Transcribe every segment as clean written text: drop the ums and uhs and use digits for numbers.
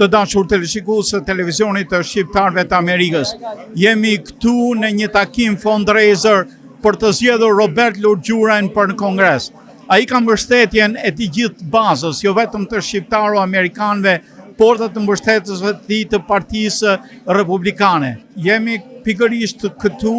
Të dashur teleshikues të televizionit të Shqiptarëve të Amerikës, jemi këtu në një takim fundraiser për të zgjedhur Robert Lulgjurajn për në Kongres. Ai ka mbështetjen e të gjithë bazës, jo vetëm të shqiptarëve amerikanëve, por të mbështetësve të tij të Partisë Republikane. Jemi pikërisht këtu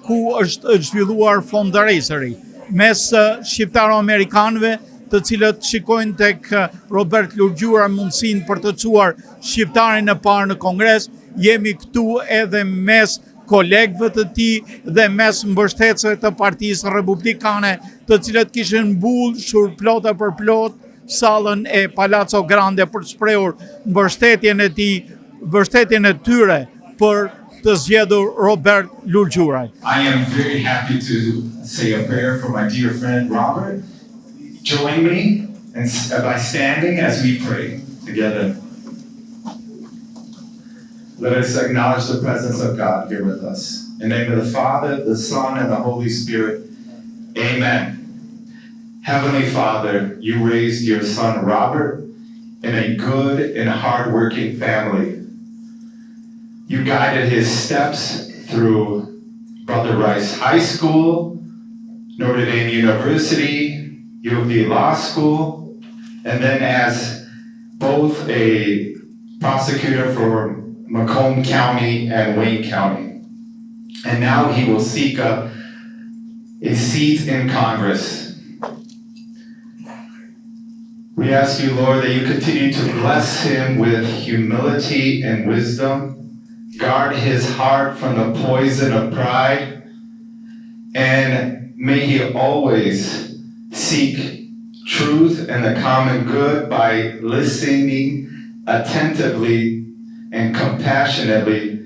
ku është zhvilluar fundraiseri mes shqiptarëve amerikanëve, të cilët shikojnë tek Robert Lulgjuraj mundësinë për të çuar shqiptarin e parë në Kongres. Jemi këtu edhe mes kolegëve të tij dhe mes mbështetësve të Partisë Republikane, të cilët kishin mbushur plote për plot sallën e Palazzo Grande për të shprehur mbështetjen e tij, mbështetjen e tyre për të zgjedhur Robert Lulgjuraj. I am very happy to say a prayer for my dear friend Robert. Join me by standing as we pray together. Let us acknowledge the presence of God here with us. In the name of the Father, the Son, and the Holy Spirit. Amen. Heavenly Father, you raised your son Robert in a good and hardworking family. You guided his steps through Brother Rice High School, Notre Dame University, U of D Law School, and then as both a prosecutor for Macomb County and Wayne County. And now he will seek a seat in Congress. We ask you, Lord, that you continue to bless him with humility and wisdom, guard his heart from the poison of pride, and may he always seek truth and the common good by listening attentively and compassionately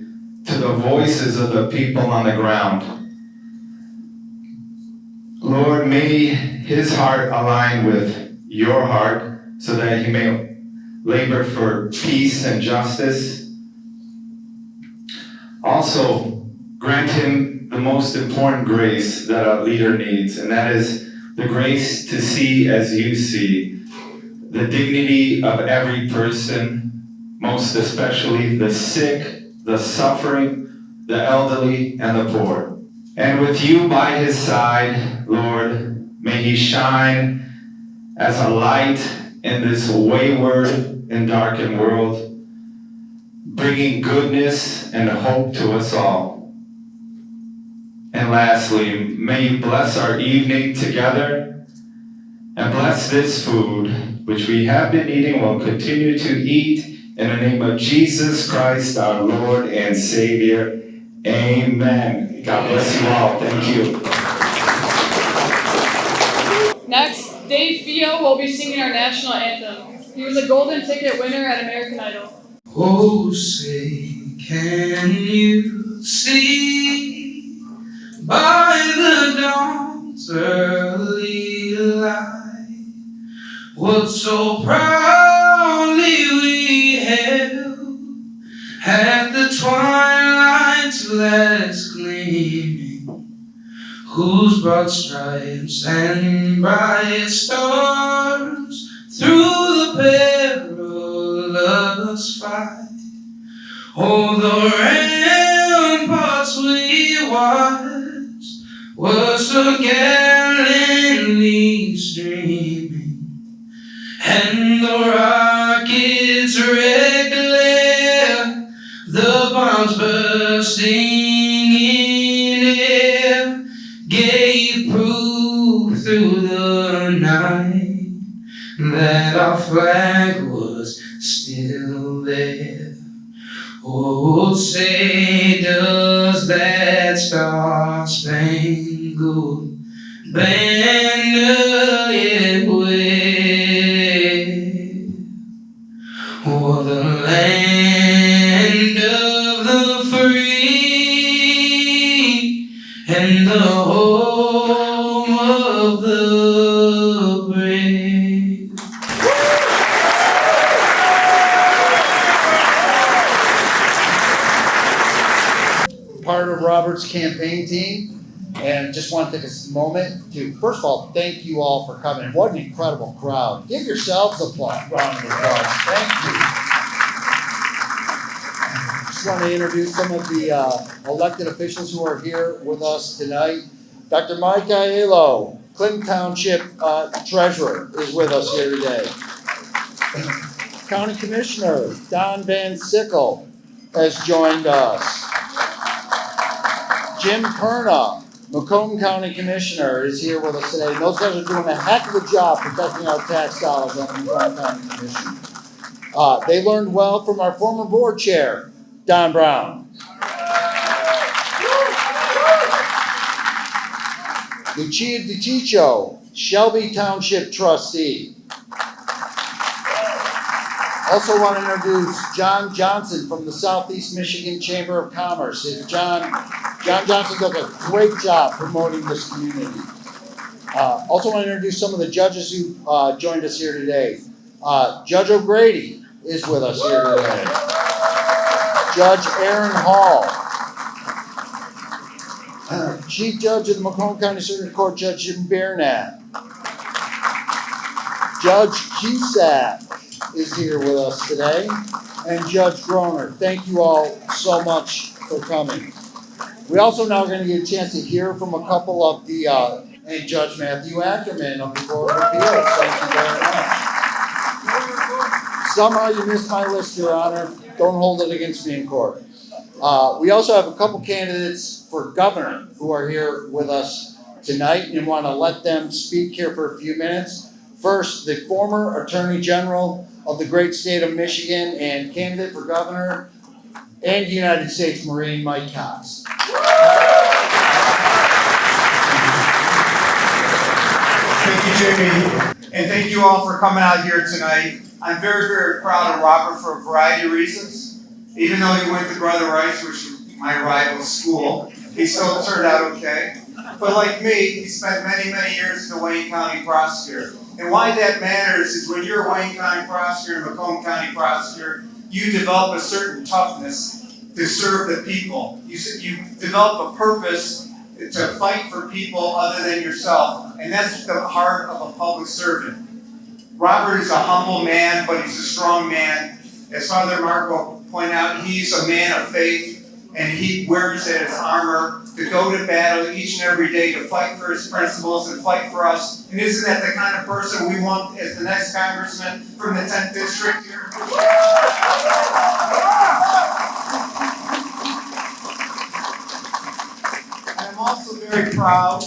to the voices of the people on the ground. Lord, may his heart align with your heart so that he may labor for peace and justice. Also, grant him the most important grace that a leader needs, and that is the grace to see as you see, the dignity of every person, most especially the sick, the suffering, the elderly, and the poor. And with you by his side, Lord, may he shine as a light in this wayward and darkened world, bringing goodness and hope to us all. And lastly, may you bless our evening together and bless this food, which we have been eating and will continue to eat, in the name of Jesus Christ, our Lord and Savior. Amen. God bless you all. Thank you. Next, Dave Fio will be singing our national anthem. He was a golden ticket winner at American Idol. Oh, say, can you see by the dawn's early light what so proudly we held at the twilight's last gleaming, whose broad stripes and bright stars through the perilous fight, oh, the ramparts we watched were so gallantly streaming, and the rockets' red glare, the bombs bursting in air, gave proof through the night that our flag was still there. Oh, say, does that star-spangled banner yet wave o'er the land of the free and the home of the brave? Part of Robert's campaign team, and just want to take a moment to, first of all, thank you all for coming. What an incredible crowd. Give yourselves a round of applause. Thank you. just want to introduce some of the elected officials who are here with us tonight. Dr. Michaelo, Clinton Township Treasurer, is with us here today. County Commissioner Don Van Sickle has joined us. Jim Perna, Macomb County Commissioner, is here with us today. And those guys are doing a heck of a job protecting our tax dollars on the Macomb County Commission. They learned well from our former board chair, Don Brown. Lucia DiTiccio, Shelby Township Trustee. Also want to introduce John Johnson from the Southeast Michigan Chamber of Commerce. John Johnson does a great job promoting this community. Also want to introduce some of the judges who joined us here today. Judge O'Grady is with us here today. Judge Aaron Hall. Chief Judge of the Macomb County Circuit Court, Judge Jim Bernat. Judge Cusack is here with us today, and Judge Groner. Thank you all so much for coming. We also now are going to get a chance to hear from a couple of the, and Judge Matthew Ackerman of the Board of Appeals. Thank you very much. Somehow you missed my list, Your Honor. Don't hold it against me in court. We also have a couple candidates for governor who are here with us tonight and want to let them speak here for a few minutes. First, the former Attorney General of the great state of Michigan and candidate for governor and United States Marine, Mike Cox. Thank you, Jamie, and thank you all for coming out here tonight. I'm very, very proud of Robert for a variety of reasons. Even though he went to Brother Rice, which was my rival school, he still turned out okay. But like me, he spent many, many years as a Wayne County prosecutor. And why that matters is when you're a Wayne County prosecutor, Macomb County prosecutor, you develop a certain toughness to serve the people. You develop a purpose to fight for people other than yourself. And that's the heart of a public servant. Robert is a humble man, but he's a strong man. As Father Marco pointed out, he's a man of faith, and he wears it as armor to go to battle each and every day to fight for his principles and fight for us. And isn't that the kind of person we want as the next congressman from the 10th district here? I'm also very proud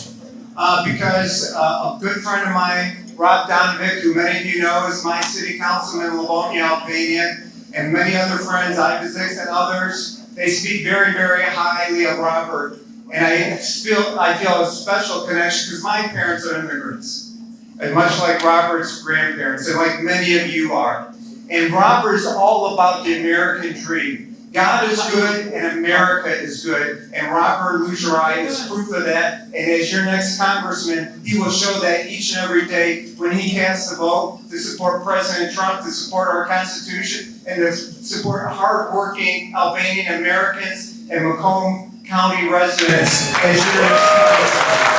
because a good friend of mine, Rob Donovic, who many of you know is my city councilman in Livonia, Albania, and many other friends, Ivisix and others, they speak very, very highly of Robert. And I feel a special connection because my parents are immigrants, and much like Robert's grandparents, and like many of you are. And Robert's all about the American dream. God is good and America is good, and Robert Lulgjuraj is proof of that. And as your next congressman, he will show that each and every day when he casts the vote to support President Trump, to support our Constitution, and to support hardworking Albanian Americans and Macomb County residents as your next congressman.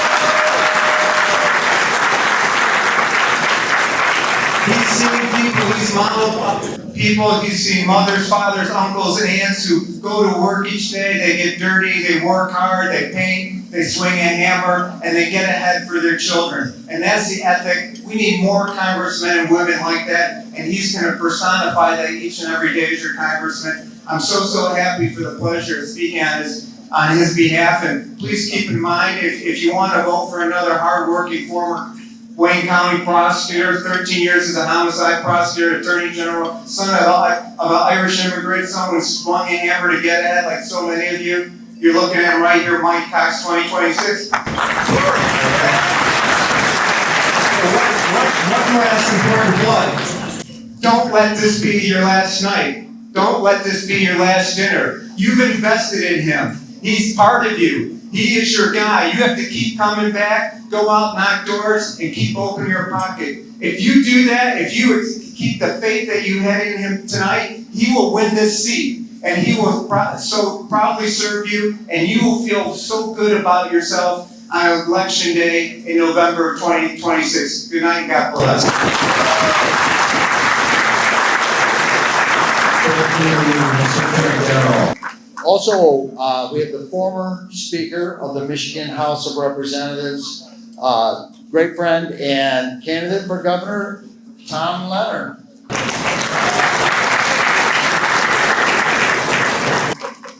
He's seen people, he's modeled people, he's seen mothers, fathers, uncles, and aunts who go to work each day, they get dirty, they work hard, they paint, they swing a hammer, and they get ahead for their children. And that's the ethic. We need more congressmen and women like that, and he's going to personify that each and every day as your congressman. I'm so happy for the pleasure of speaking on his behalf, and please keep in mind, if you want to vote for another hardworking former Wayne County prosecutor, 13 years as a homicide prosecutor, attorney general, son of an Irish immigrant, someone who swung a hammer to get ahead like so many of you. You're looking at him right here, Mike Cox, 2026. One last important plug. Don't let this be your last night. Don't let this be your last dinner. You've invested in him. He's part of you. He is your guy. You have to keep coming back, go out, knock doors, and keep opening your pocket. If you do that, if you keep the faith that you had in him tonight, he will win this seat. And he will so proudly serve you, and you will feel so good about yourself on Election Day in November of 2026. Good night and God bless. Thank you, Mr. Attorney General. Also, we have the former Speaker of the Michigan House of Representatives, great friend and candidate for governor, Tom Leonard.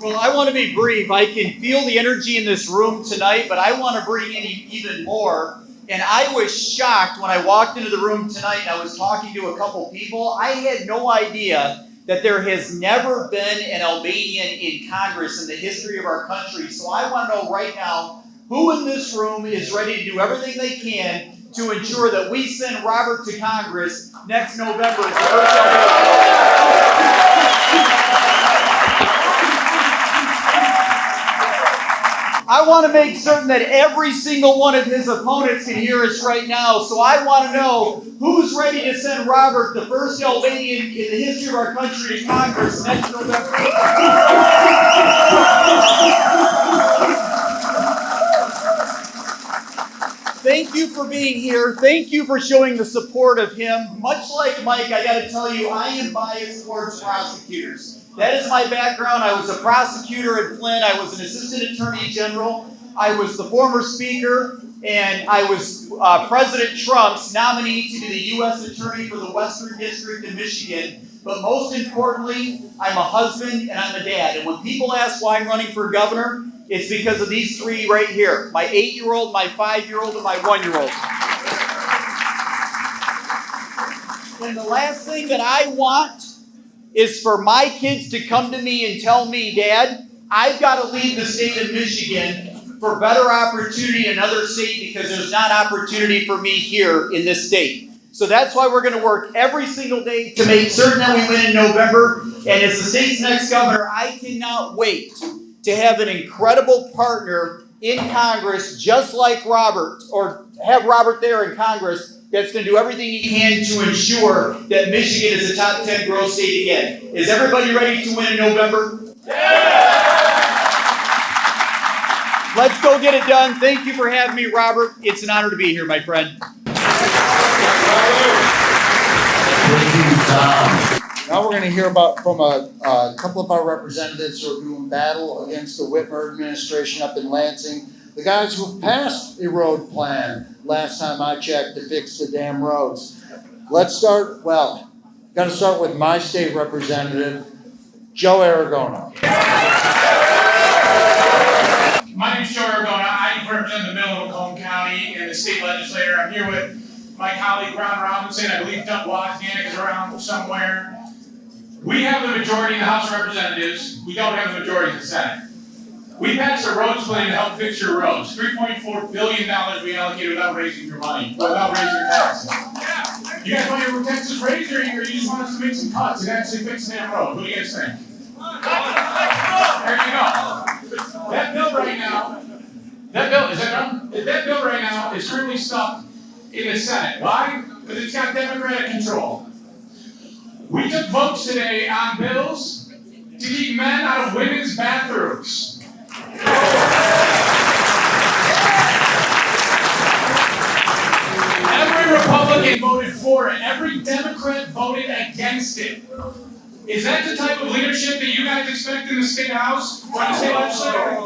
Well, I want to be brief. I can feel the energy in this room tonight, but I want to bring in even more. And I was shocked when I walked into the room tonight and I was talking to a couple people. I had no idea that there has never been an Albanian in Congress in the history of our country. So I want to know right now, who in this room is ready to do everything they can to ensure that we send Robert to Congress next November as the first I want to make certain that every single one of his opponents can hear us right now. So I want to know who's ready to send Robert, the first Albanian in the history of our country, to Congress next November. Thank you for being here. Thank you for showing the support of him. Much like Mike, I got to tell you, I am biased towards prosecutors. That is my background. I was a prosecutor at Flint. I was an assistant attorney general. I was the former speaker, and I was President Trump's nominee to be the U.S. attorney for the Western District of Michigan. But most importantly, I'm a husband and I'm a dad. And when people ask why I'm running for governor, it's because of these three right here. My 8-year-old, my 5-year-old, and my 1-year-old. And the last thing that I want is for my kids to come to me and tell me, Dad, I've got to leave the state of Michigan for better opportunity in another state because there's not opportunity for me here in this state. So that's why we're going to work every single day to make certain that we win in November. And as the state's next governor, I cannot wait to have an incredible partner in Congress just like Robert, or have Robert there in Congress, that's going to do everything he can to ensure that Michigan is a top 10 growth state again. Is everybody ready to win in November? Yeah! Let's go get it done. Thank you for having me, Robert. It's an honor to be here, my friend. Thank you, Tom. Now we're going to hear from a couple of our representatives who are doing battle against the Whitmer administration up in Lansing. The guys who passed a road plan last time I checked to fix the damn roads. Let's start, got to start with my state representative, Joe Aragona. My name is Joe Aragona. I represent the middle of Macomb County in the state legislature. I'm here with my colleague Ron Robinson. I believe Doug Wozniak is around somewhere. We have the majority in the House of Representatives. We don't have the majority in the Senate. We passed a roads plan to help fix your roads. $3.4 billion we allocated without raising your money, without raising your taxes. You guys want your taxes raised, or you just want us to make some cuts and actually fix the damn road? What do you guys think? There you go. That bill right now, that bill right now is currently stuck in the Senate. Why? Because it's got Democratic control. We took votes today on bills to keep men out of women's bathrooms. Every Republican voted for it. Every Democrat voted against it. Is that the type of leadership that you guys expect in the state house or in the state legislature?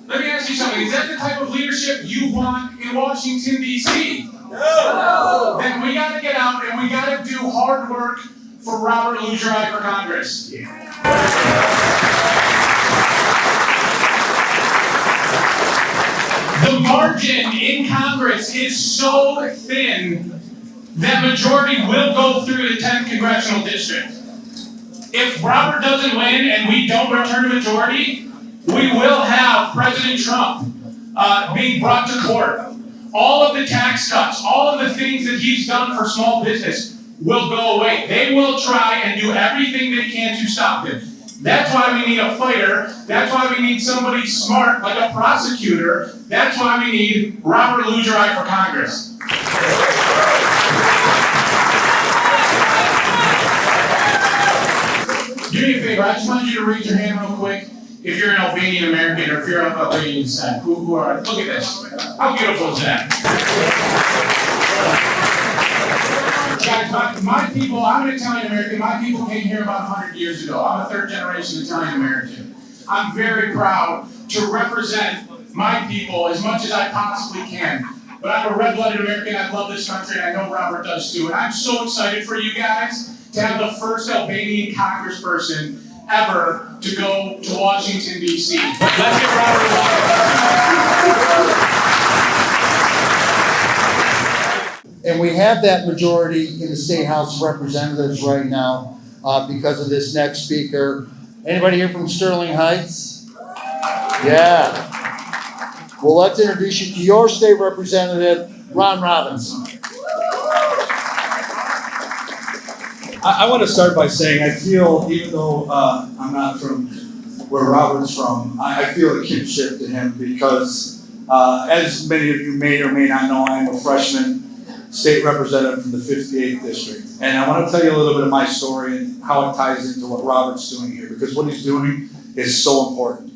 Let me ask you something. Is that the type of leadership you want in Washington, D.C.? No. Then we got to get out and we got to do hard work for Robert Lulgjuraj for Congress. The margin in Congress is so thin that majority will go through the 10th congressional district. If Robert doesn't win and we don't return a majority, we will have President Trump being brought to court. All of the tax cuts, all of the things that he's done for small business will go away. They will try and do everything they can to stop him. That's why we need a fighter. That's why we need somebody smart, like a prosecutor. That's why we need Robert Lulgjuraj for Congress. Do me a favor, I just want you to raise your hand real quick if you're an Albanian American or if you're of Albanian descent. Who are? Look at this. How beautiful is that? Guys, my people, I'm an Italian American. My people came here about 100 years ago. I'm a third generation Italian American. I'm very proud to represent my people as much as I possibly can. But I'm a red-blooded American, I love this country, and I know Robert does too. And I'm so excited for you guys to have the first Albanian congressperson ever to go to Washington, D.C. Let's get Robert welcome. And we have that majority in the State House of Representatives right now because of this next speaker. Anybody here from Sterling Heights? Yeah. Well, let's introduce you to your state representative, Ron Robinson. I want to start by saying I feel, even though I'm not from where Robert's from, I feel a kinship to him because, as many of you may or may not know, I am a freshman state representative from the 58th district. And I want to tell you a little bit of my story and how it ties into what Robert's doing here, because what he's doing is so important.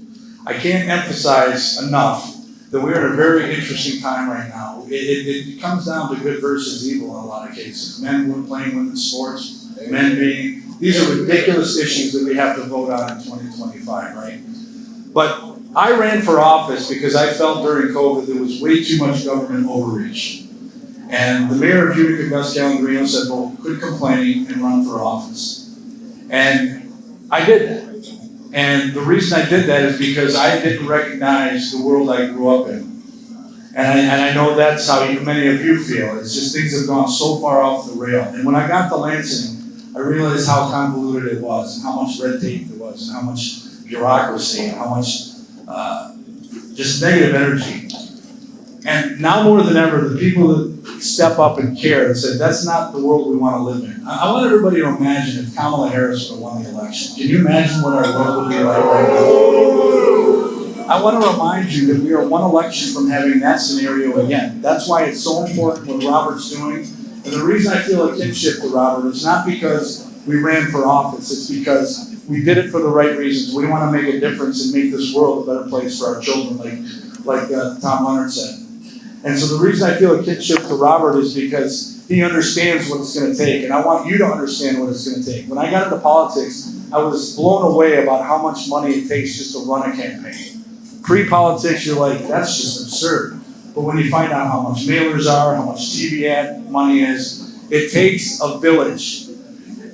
I can't emphasize enough that we're in a very interesting time right now. It comes down to good versus evil in a lot of cases. Men playing women's sports, men being, these are ridiculous issues that we have to vote on in 2025, right? But I ran for office because I felt during COVID there was way too much government overreach. And the mayor of Utica, Gus Gallangrino, said, well, quit complaining and run for office. And I did that. And the reason I did that is because I didn't recognize the world I grew up in. And I know that's how many of you feel. It's just things have gone so far off the rail. And when I got to Lansing, I realized how convoluted it was, and how much red tape there was, and how much bureaucracy, and how much just negative energy. And now more than ever, the people that step up and care and said, that's not the world we want to live in. I want everybody to imagine if Kamala Harris would have won the election. Can you imagine what our world would be like right now? I want to remind you that we are one election from having that scenario again. That's why it's so important what Robert's doing. And the reason I feel a kinship to Robert is not because we ran for office, it's because we did it for the right reasons. We want to make a difference and make this world a better place for our children, like Tom Leonard said. And so the reason I feel a kinship to Robert is because he understands what it's going to take. And I want you to understand what it's going to take. When I got into politics, I was blown away about how much money it takes just to run a campaign. Pre-politics, you're like, that's just absurd. But when you find out how much mailers are, how much TV ad money is, it takes a village.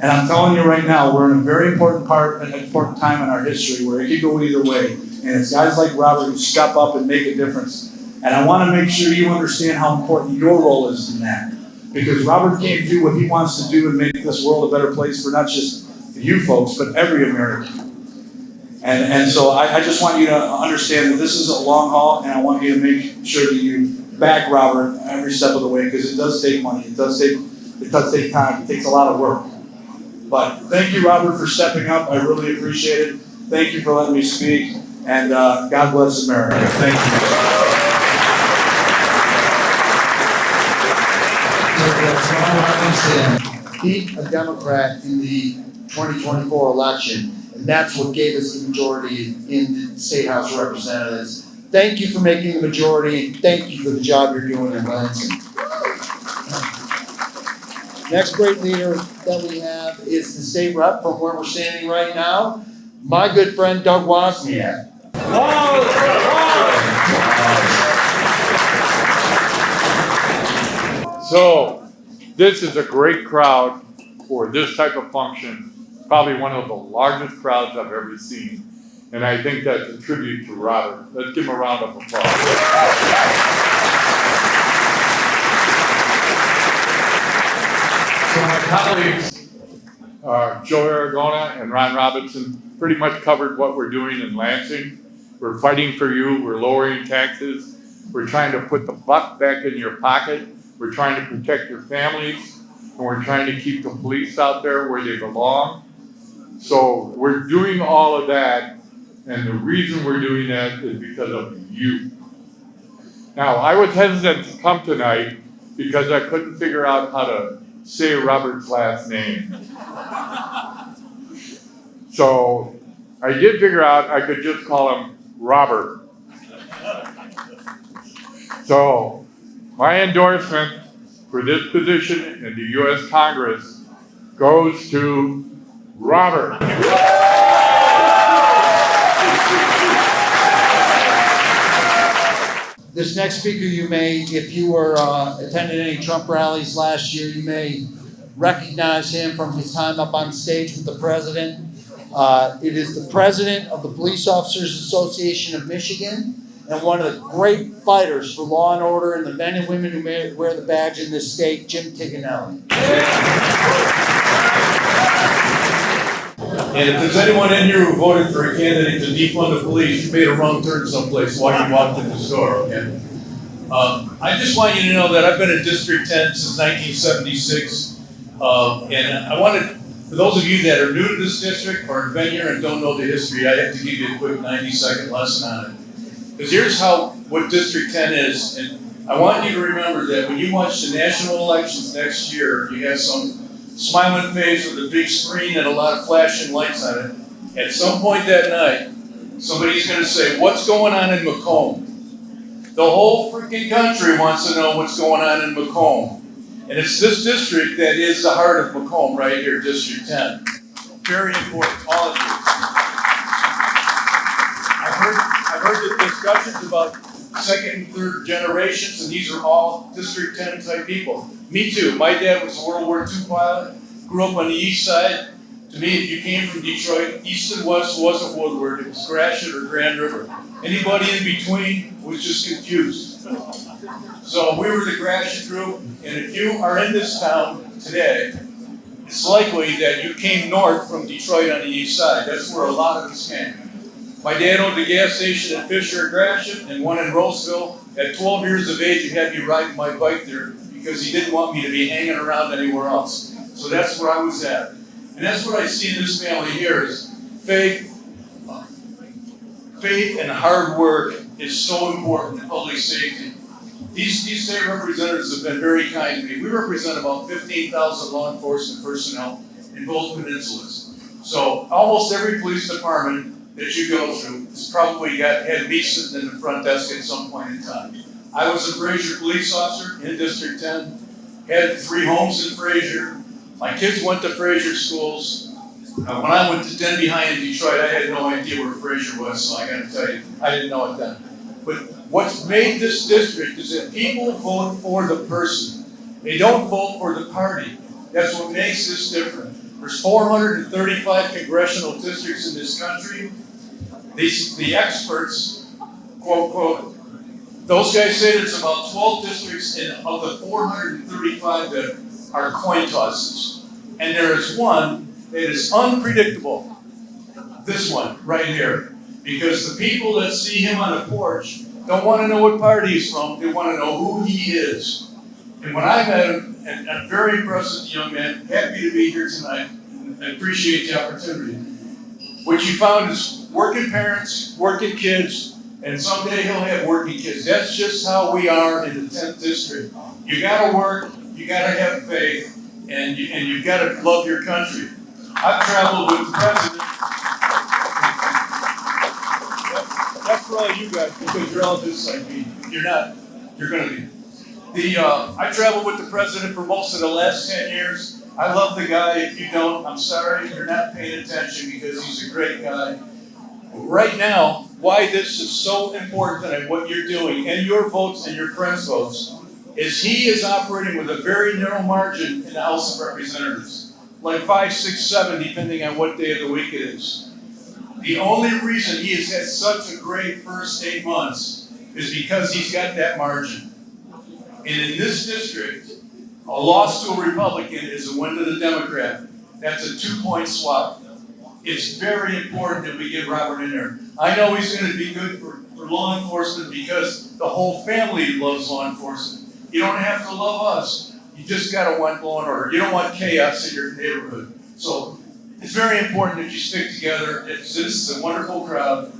And I'm telling you right now, we're in a very important time in our history where it could go either way. And it's guys like Robert who step up and make a difference. And I want to make sure you understand how important your role is in that. Because Robert can't do what he wants to do and make this world a better place for not just you folks, but every American. And so I just want you to understand that this is a long haul, and I want you to make sure that you back Robert every step of the way, because it does take money, it does take time, it takes a lot of work. But thank you, Robert, for stepping up. I really appreciate it. Thank you for letting me speak, and God bless America. Thank you. Beat a Democrat in the 2024 election, and that's what gave us the majority in the State House of Representatives. Thank you for making the majority, and thank you for the job you're doing in Lansing. Next great leader that we have is the state rep from where we're standing right now, my good friend Doug Wozniak. So, this is a great crowd for this type of function, probably one of the largest crowds I've ever seen. And I think that's a tribute to Robert. Let's give him a round of applause. So my colleagues, Joe Aragona and Ron Robinson, pretty much covered what we're doing in Lansing. We're fighting for you, we're lowering taxes, we're trying to put the buck back in your pocket, we're trying to protect your families, and we're trying to keep the police out there where they belong. So we're doing all of that, and the reason we're doing that is because of you. Now, I was hesitant to come tonight because I couldn't figure out how to say Robert's last name. So I did figure out I could just call him Robert. So my endorsement for this position in the U.S. Congress goes to Robert. This next speaker, you may, if you were attended any Trump rallies last year, you may recognize him from his time up on stage with the president. It is the president of the Police Officers Association of Michigan and one of the great fighters for law and order and the men and women who wear the badge in this state, Jim Tiganelli. And if there's anyone in here who voted for a candidate to defund the police, you made a wrong turn someplace while you walked in the store, okay? I just want you to know that I've been in District 10 since 1976. And I wanted, for those of you that are new to this district or have been here and don't know the history, I have to give you a quick 90-second lesson on it. Because here's what District 10 is. And I want you to remember that when you watch the national elections next year, you have some smiling face with a big screen and a lot of flashing lights on it. At some point that night, somebody's going to say, what's going on in Macomb? The whole freaking country wants to know what's going on in Macomb. And it's this district that is the heart of Macomb right here, District 10. Very important, all of you. I've heard the discussions about second and third generations, and these are all District 10 type people. Me too. My dad was a World War II pilot, grew up on the east side. To me, if you came from Detroit, east and west wasn't Woodward, it was Gratiot or Grand River. Anybody in between was just confused. So we were the Gratiot group, and if you are in this town today, it's likely that you came north from Detroit on the east side. That's where a lot of us came. My dad owned a gas station at Fisher and Gratiot and one in Roseville. At 12 years of age, he had me riding my bike there because he didn't want me to be hanging around anywhere else. So that's where I was at. And that's what I see in this family here is faith. Faith and hard work is so important in public safety. These state representatives have been very kind to me. We represent about 15,000 law enforcement personnel in both peninsulas. So almost every police department that you go through has probably had me sitting in the front desk at some point in time. I was a Fraser police officer in District 10, had 3 homes in Fraser. My kids went to Fraser schools. When I went to Den Behind in Detroit, I had no idea where Fraser was, so I gotta tell you, I didn't know it then. But what's made this district is that people vote for the person. They don't vote for the party. That's what makes this different. There's 435 congressional districts in this country. The experts, quote, quote, those guys say there's about 12 districts of the 435 that are coin tosses. And there is one that is unpredictable. This one right here. Because the people that see him on the porch don't want to know what party he's from, they want to know who he is. And when I met him, and I'm very impressed with the young man, happy to be here tonight, and I appreciate the opportunity. What you found is working parents, working kids, and someday he'll have working kids. That's just how we are in the 10th district. You gotta work, you gotta have faith, and you've gotta love your country. I've traveled with the president. That's for all you guys, because you're all just like me. If you're not, you're gonna be. I traveled with the president for most of the last 10 years. I love the guy. If you don't, I'm sorry, you're not paying attention because he's a great guy. Right now, why this is so important and what you're doing, and your votes and your friends' votes, is he is operating with a very narrow margin in the House of Representatives. Like 5, 6, 7, depending on what day of the week it is. The only reason he has had such a great first 8 months is because he's got that margin. And in this district, a loss to a Republican is a win to the Democrat. That's a 2-point swap. It's very important that we get Robert in there. I know he's going to be good for law enforcement because the whole family loves law enforcement. You don't have to love us. You just got to want law and order. You don't want chaos in your neighborhood. So it's very important that you stick together. This is a wonderful crowd,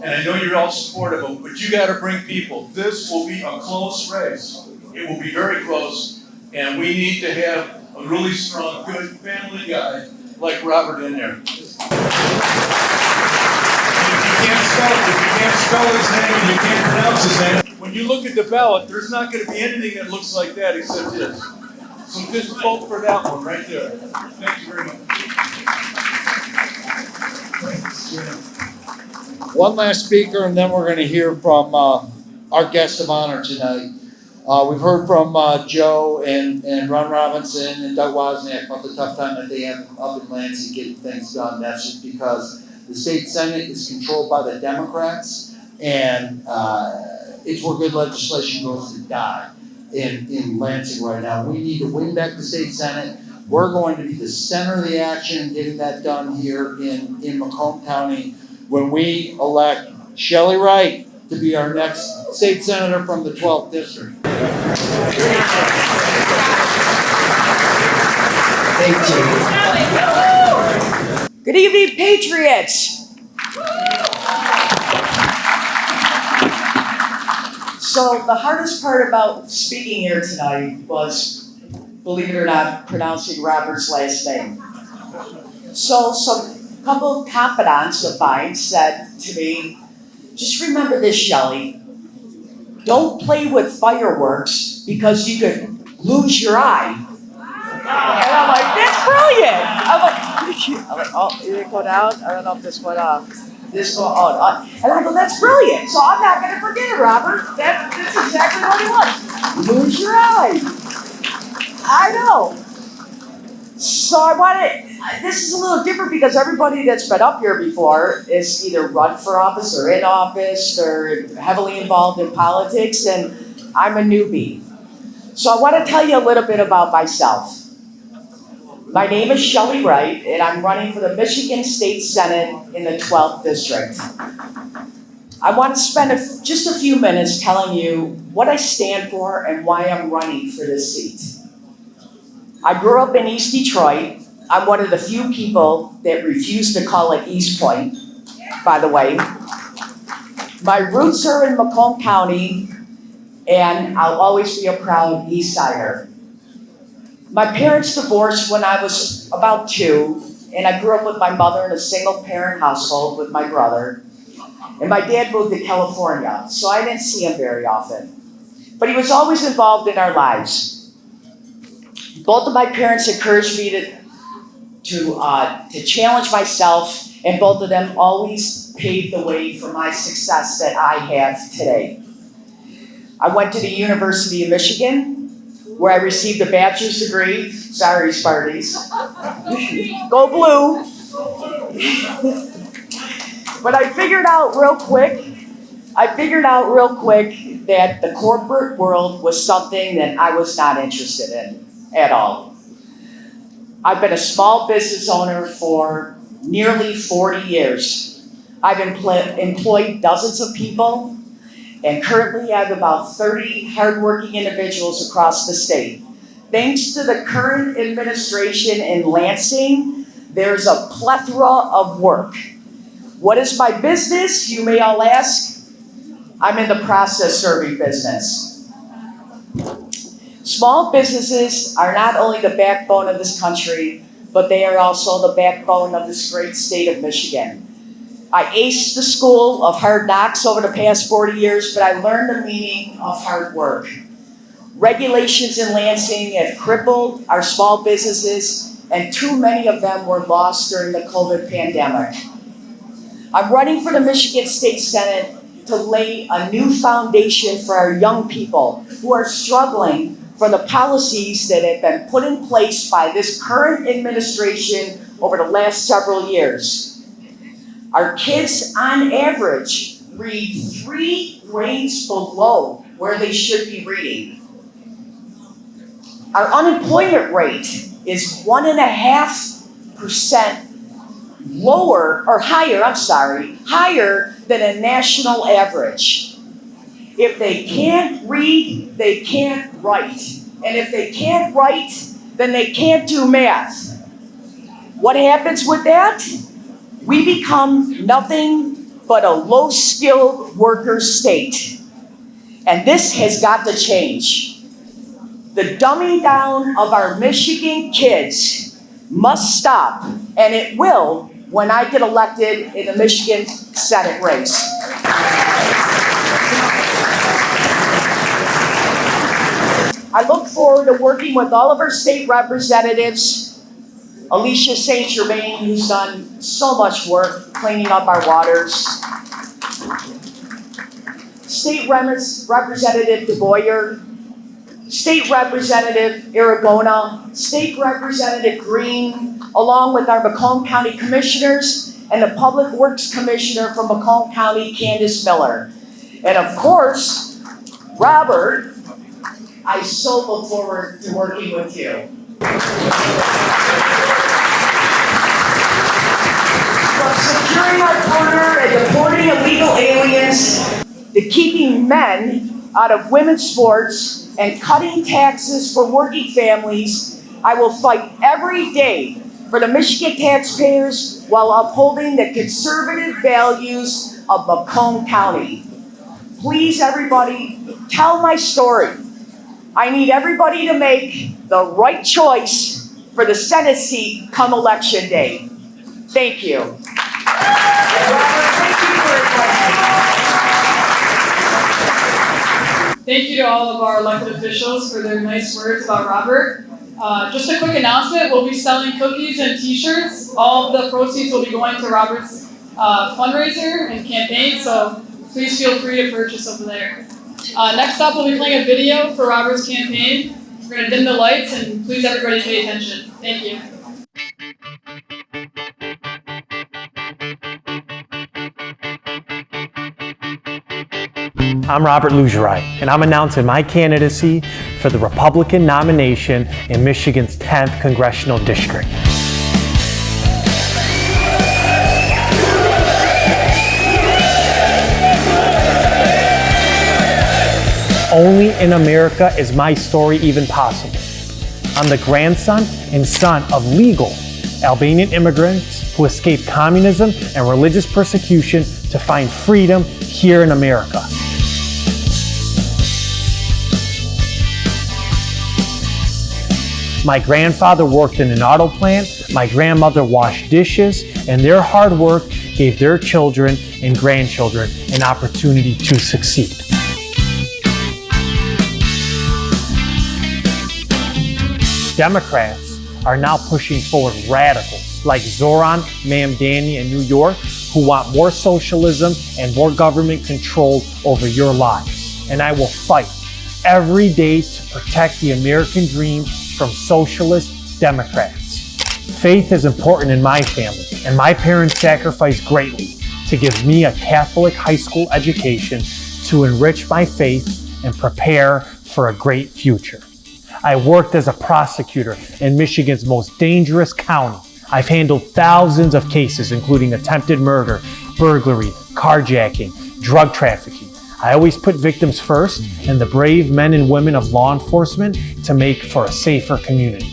and I know you're all supportive of them, but you got to bring people. This will be a close race. It will be very close, and we need to have a really strong, good family guy like Robert in there. If you can't spell his name and you can't pronounce his name, when you look at the ballot, there's not going to be anything that looks like that except his. So just vote for that one right there. Thank you very much. One last speaker, and then we're going to hear from our guest of honor tonight. We've heard from Joe and Ron Robinson and Doug Wozniak about the tough time that they have up in Lansing getting things done. That's just because the state Senate is controlled by the Democrats, and it's where good legislation goes to die in Lansing right now. We need to win back the state Senate. We're going to be the center of the action getting that done here in Macomb County when we elect Shelley Wright to be our next state senator from the 12th district. Thank you. Good evening, Patriots. So the hardest part about speaking here tonight was, believe it or not, pronouncing Robert's last name. So a couple of confidants of mine said to me, just remember this, Shelley. Don't play with fireworks because you could lose your eye. And I'm like, that's brilliant. I'm like, oh, did it go down? I don't know if this went off. This go on. And I go, that's brilliant. So I'm not going to forget it, Robert. That's exactly what it was. Lose your eye. I know. So this is a little different because everybody that's been up here before is either run for office or in office or heavily involved in politics, and I'm a newbie. So I want to tell you a little bit about myself. My name is Shelley Wright, and I'm running for the Michigan State Senate in the 12th District. I want to spend just a few minutes telling you what I stand for and why I'm running for this seat. I grew up in East Detroit. I'm one of the few people that refuse to call it East Point, by the way. My roots are in Macomb County, and I'll always be a proud East Sider. My parents divorced when I was about 2, and I grew up with my mother in a single-parent household with my brother. And my dad moved to California, so I didn't see him very often. But he was always involved in our lives. Both of my parents encouraged me to challenge myself, and both of them always paved the way for my success that I have today. I went to the University of Michigan, where I received a bachelor's degree. Sorry, Sparties. Go blue. But I figured out real quick that the corporate world was something that I was not interested in at all. I've been a small business owner for nearly 40 years. I've employed dozens of people, and currently I have about 30 hardworking individuals across the state. Thanks to the current administration in Lansing, there's a plethora of work. What is my business, you may all ask? I'm in the process serving business. Small businesses are not only the backbone of this country, but they are also the backbone of this great state of Michigan. I aced the school of hard knocks over the past 40 years, but I learned the meaning of hard work. Regulations in Lansing have crippled our small businesses, and too many of them were lost during the COVID pandemic. I'm running for the Michigan State Senate to lay a new foundation for our young people who are struggling for the policies that have been put in place by this current administration over the last several years. Our kids, on average, read 3 grades below where they should be reading. Our unemployment rate is 1.5% higher than a national average. If they can't read, they can't write. And if they can't write, then they can't do math. What happens with that? We become nothing but a low-skilled worker state. And this has got to change. The dumbing down of our Michigan kids must stop, and it will when I get elected in the Michigan Senate race. I look forward to working with all of our state representatives, Alicia St. Germain, who's done so much work cleaning up our waters, State Representative DeBoyer, State Representative Aragona, State Representative Green, along with our Macomb County Commissioners and the Public Works Commissioner from Macomb County, Candace Miller. And of course, Robert, I so look forward to working with you. From securing our border and deporting illegal aliens, to keeping men out of women's sports and cutting taxes for working families, I will fight every day for the Michigan taxpayers while upholding the conservative values of Macomb County. Please, everybody, tell my story. I need everybody to make the right choice for the Senate seat come election day. Thank you. And Robert, thank you for your question. Thank you to all of our elected officials for their nice words about Robert. Just a quick announcement, we'll be selling cookies and t-shirts. All of the proceeds will be going to Robert's fundraiser and campaign, so please feel free to purchase over there. Next up, we'll be playing a video for Robert's campaign. We're going to dim the lights, and please everybody pay attention. Thank you. I'm Robert Lulgjuraj, and I'm announcing my candidacy for the Republican nomination in Michigan's 10th Congressional District. Only in America is my story even possible. I'm the grandson and son of legal Albanian immigrants who escaped communism and religious persecution to find freedom here in America. My grandfather worked in an auto plant, my grandmother washed dishes, and their hard work gave their children and grandchildren an opportunity to succeed. Democrats are now pushing forward radicals like Zoran Mamdani in New York who want more socialism and more government control over your lives. And I will fight every day to protect the American dream from socialist Democrats. Faith is important in my family, and my parents sacrificed greatly to give me a Catholic high school education to enrich my faith and prepare for a great future. I worked as a prosecutor in Michigan's most dangerous county. I've handled thousands of cases, including attempted murder, burglary, carjacking, drug trafficking. I always put victims first and the brave men and women of law enforcement to make for a safer community.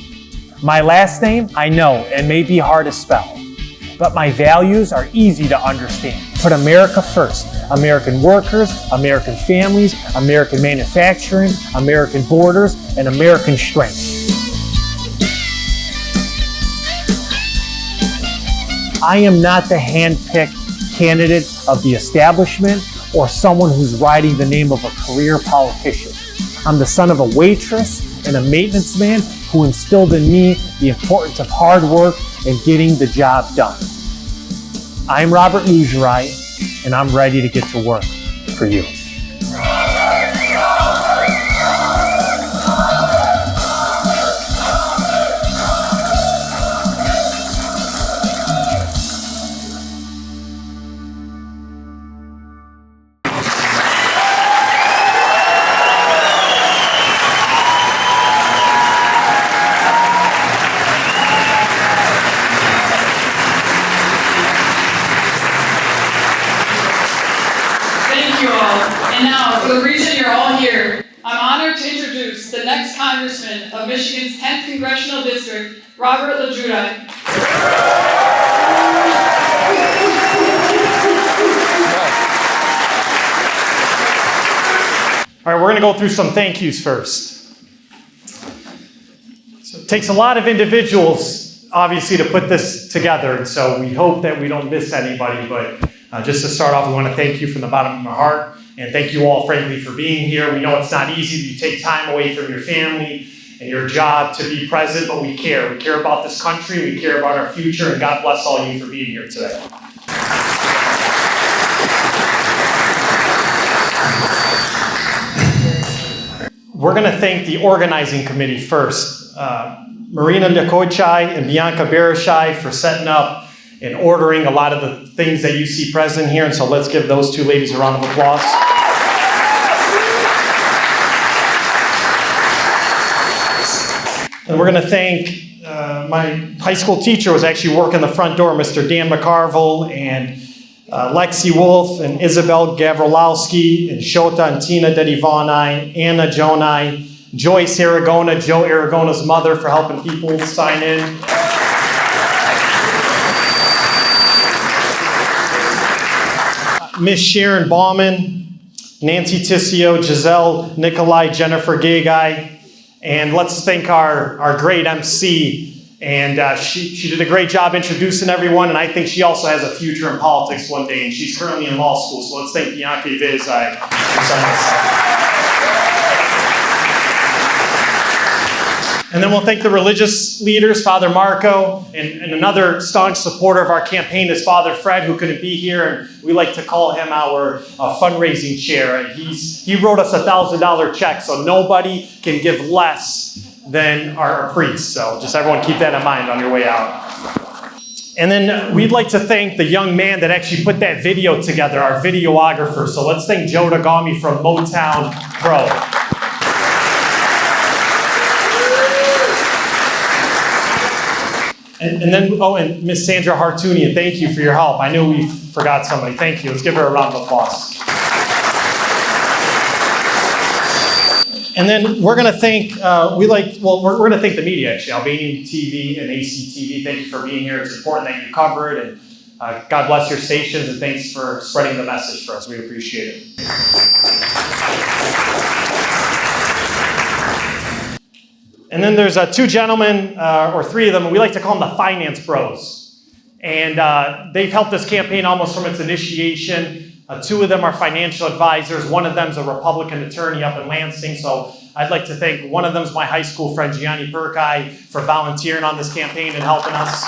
My last name, I know, it may be hard to spell, but my values are easy to understand. Put America first. American workers, American families, American manufacturing, American borders, and American strength. I am not the hand-picked candidate of the establishment or someone who's riding the name of a career politician. I'm the son of a waitress and a maintenance man who instilled in me the importance of hard work and getting the job done. I'm Robert Lulgjuraj, and I'm ready to get to work for you. And now, for the reason you're all here, I'm honored to introduce the next Congressman of Michigan's 10th Congressional District, Robert Lulgjuraj. All right, we're going to go through some thank yous first. So it takes a lot of individuals, obviously, to put this together, and so we hope that we don't miss anybody, but just to start off, we want to thank you from the bottom of our heart. And thank you all, frankly, for being here. We know it's not easy to take time away from your family and your job to be present, but we care. We care about this country, we care about our future, and God bless all of you for being here today. we're going to thank the organizing committee first. Marina Likochai and Bianca Barashai for setting up and ordering a lot of the things that you see present here. And so let's give those two ladies a round of applause. And we're going to thank my high school teacher was actually working the front door, Mr. Dan McCarville, and Lexi Wolf, and Isabel Gavrilowski, and Shota and Tina Dedivonai, Anna Jonai, Joyce Aragona, Joe Aragona's mother, for helping people sign in. Miss Sharon Bauman, Nancy Tissio, Giselle Nicolai, Jennifer Gagai, and let's thank our great MC. And she did a great job introducing everyone, and I think she also has a future in politics one day, and she's currently in law school, so let's thank Bianca Vizai. And then we'll thank the religious leaders, Father Marco, and another staunch supporter of our campaign is Father Fred, who couldn't be here, and we like to call him our fundraising chair. And he wrote us a $1,000 check, so nobody can give less than our priests. So just everyone keep that in mind on your way out. And then we'd like to thank the young man that actually put that video together, our videographer. So let's thank Joe Dagami from Motown Pro. And then, and Miss Sandra Hartunian, thank you for your help. I know we forgot somebody. Thank you. Let's give her a round of applause. And then we're going to thank, we're going to thank the media, actually, Albanian TV and ACTV. Thank you for being here. It's important that you cover it. And God bless your stations, and thanks for spreading the message for us. We appreciate it. And then there's two gentlemen, or three of them, and we like to call them the finance bros. And they've helped this campaign almost from its initiation. Two of them are financial advisors. One of them is a Republican attorney up in Lansing. So I'd like to thank one of them is my high school friend, Gianni Perkai, for volunteering on this campaign and helping us.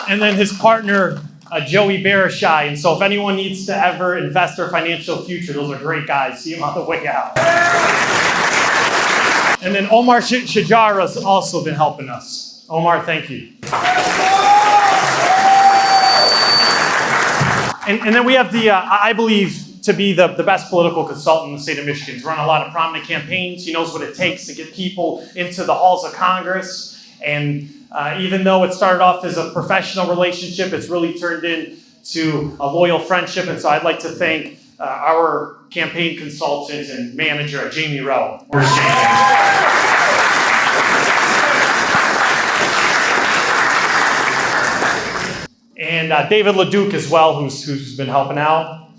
And then his partner, Joey Barashai. And so if anyone needs to ever invest their financial future, those are great guys. See them on the way out. And then Omar Shajara's also been helping us. Omar, thank you. And then we have the, I believe, to be the best political consultant in the state of Michigan. He's run a lot of prominent campaigns. He knows what it takes to get people into the halls of Congress. And even though it started off as a professional relationship, it's really turned into a loyal friendship. And so I'd like to thank our campaign consultant and manager, Jamie Rowe. Where's Jamie? And David LeDuc as well, who's been helping out.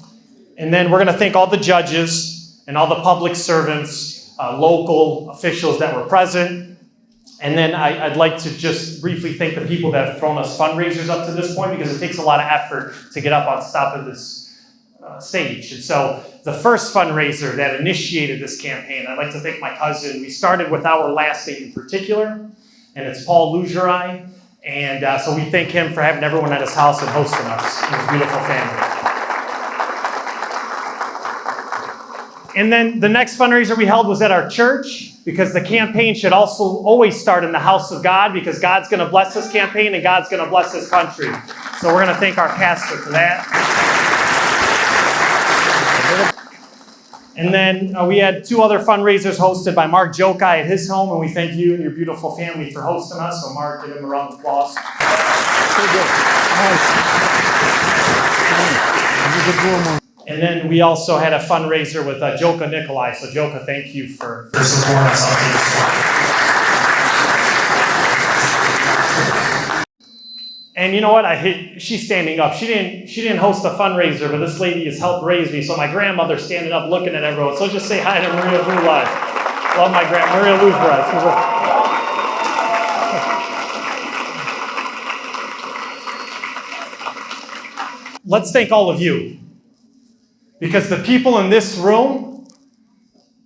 And then we're going to thank all the judges and all the public servants, local officials that were present. And then I'd like to just briefly thank the people that have thrown us fundraisers up to this point, because it takes a lot of effort to get up on top of this stage. And so the first fundraiser that initiated this campaign, I'd like to thank my cousin. We started with our last name in particular, and it's Paul Lulgjuraj. And so we thank him for having everyone at his house and hosting us and his beautiful family. And then the next fundraiser we held was at our church, because the campaign should also always start in the house of God, because God's going to bless this campaign and God's going to bless this country. So we're going to thank our pastor for that. And then we had two other fundraisers hosted by Mark Jokai at his home, and we thank you and your beautiful family for hosting us. So Mark, give him a round of applause. And then we also had a fundraiser with Joka Nikolai. So Joka, thank you for supporting us. And you know what? She's standing up. She didn't host a fundraiser, but this lady has helped raise me. So my grandmother's standing up looking at everyone. So just say hi to Maria Lulaj. Love my Maria Lulaj. Let's thank all of you. Because the people in this room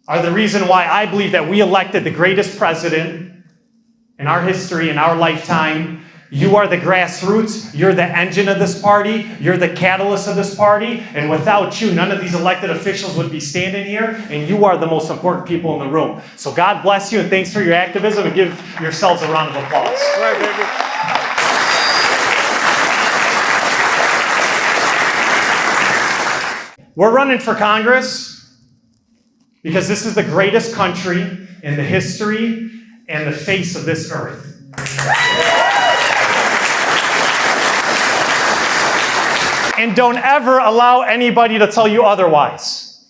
are the reason why I believe that we elected the greatest president in our history, in our lifetime, You are the grassroots. You're the engine of this party. You're the catalyst of this party. And without you, none of these elected officials would be standing here. And you are the most important people in the room. So God bless you, and thanks for your activism, and give yourselves a round of applause. Right, baby. We're running for Congress because this is the greatest country in the history and the face of this earth. And don't ever allow anybody to tell you otherwise.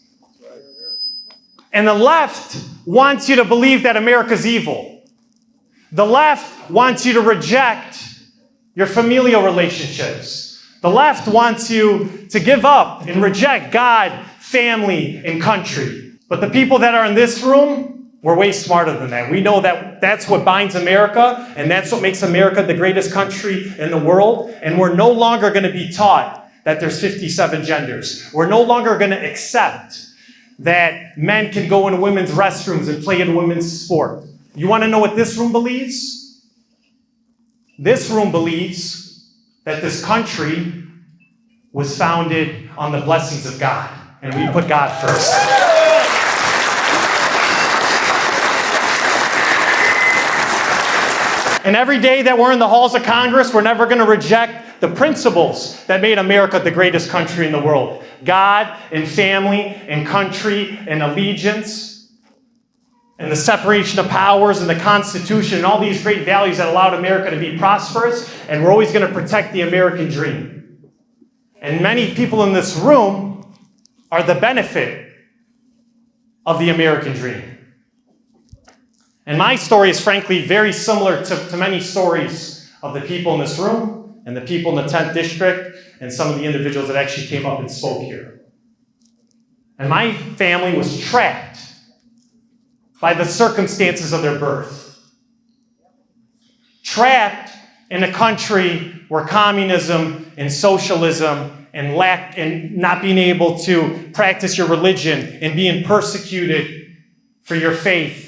And the left wants you to believe that America's evil. The left wants you to reject your familial relationships. The left wants you to give up and reject God, family, and country. But the people that are in this room, we're way smarter than that. We know that that's what binds America, and that's what makes America the greatest country in the world. And we're no longer going to be taught that there's 57 genders. We're no longer going to accept that men can go into women's restrooms and play in women's sport. You want to know what this room believes? This room believes that this country was founded on the blessings of God, and we put God first. And every day that we're in the halls of Congress, we're never going to reject the principles that made America the greatest country in the world. God and family and country and allegiance and the separation of powers and the Constitution and all these great values that allowed America to be prosperous. And we're always going to protect the American dream. And many people in this room are the benefit of the American dream. And my story is frankly very similar to many stories of the people in this room and the people in the 10th district and some of the individuals that actually came up and spoke here. And my family was trapped by the circumstances of their birth. Trapped in a country where communism and socialism and not being able to practice your religion and being persecuted for your faith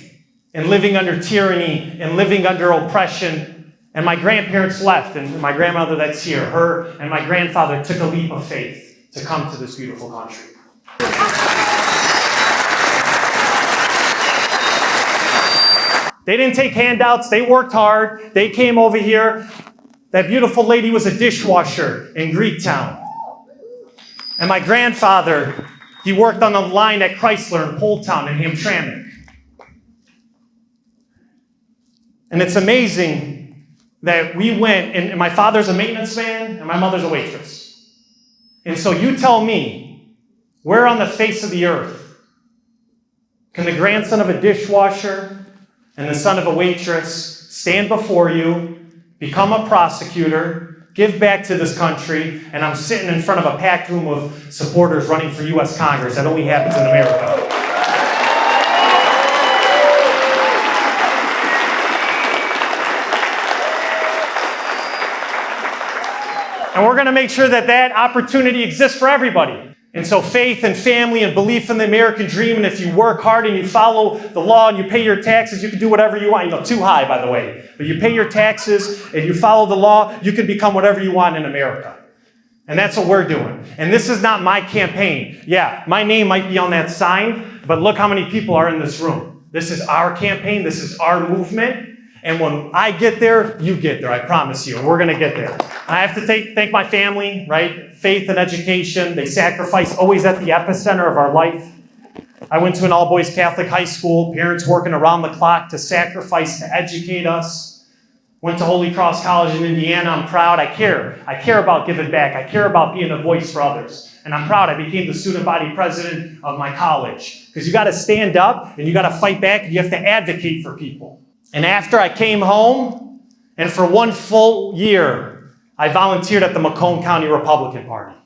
and living under tyranny and living under oppression. And my grandparents left, and my grandmother that's here, her and my grandfather took a leap of faith to come to this beautiful country. They didn't take handouts, they worked hard, they came over here. That beautiful lady was a dishwasher in Greektown. And my grandfather, he worked on the line at Chrysler in Poletown in Hamtramck. And it's amazing that we went, and my father's a maintenance man, and my mother's a waitress. And so you tell me, where on the face of the earth can the grandson of a dishwasher and the son of a waitress stand before you, become a prosecutor, give back to this country, and I'm sitting in front of a packed room of supporters running for U.S. Congress? That only happens in America. And we're going to make sure that that opportunity exists for everybody. And so faith and family and belief in the American dream, and if you work hard and you follow the law and you pay your taxes, you can do whatever you want. You know, too high, by the way. But you pay your taxes and you follow the law, you can become whatever you want in America. And that's what we're doing. And this is not my campaign. Yeah, my name might be on that sign, but look how many people are in this room. This is our campaign. This is our movement. And when I get there, you get there, I promise you. And we're going to get there. I have to thank my family, right? Faith and education. They sacrifice always at the epicenter of our life. I went to an all-boys Catholic high school, parents working around the clock to sacrifice, to educate us. Went to Holy Cross College in Indiana. I'm proud. I care. I care about giving back. I care about being a voice for others. And I'm proud I became the student body president of my college. Because you got to stand up and you got to fight back and you have to advocate for people. And after I came home, and for one full year, I volunteered at the Macomb County Republican Party.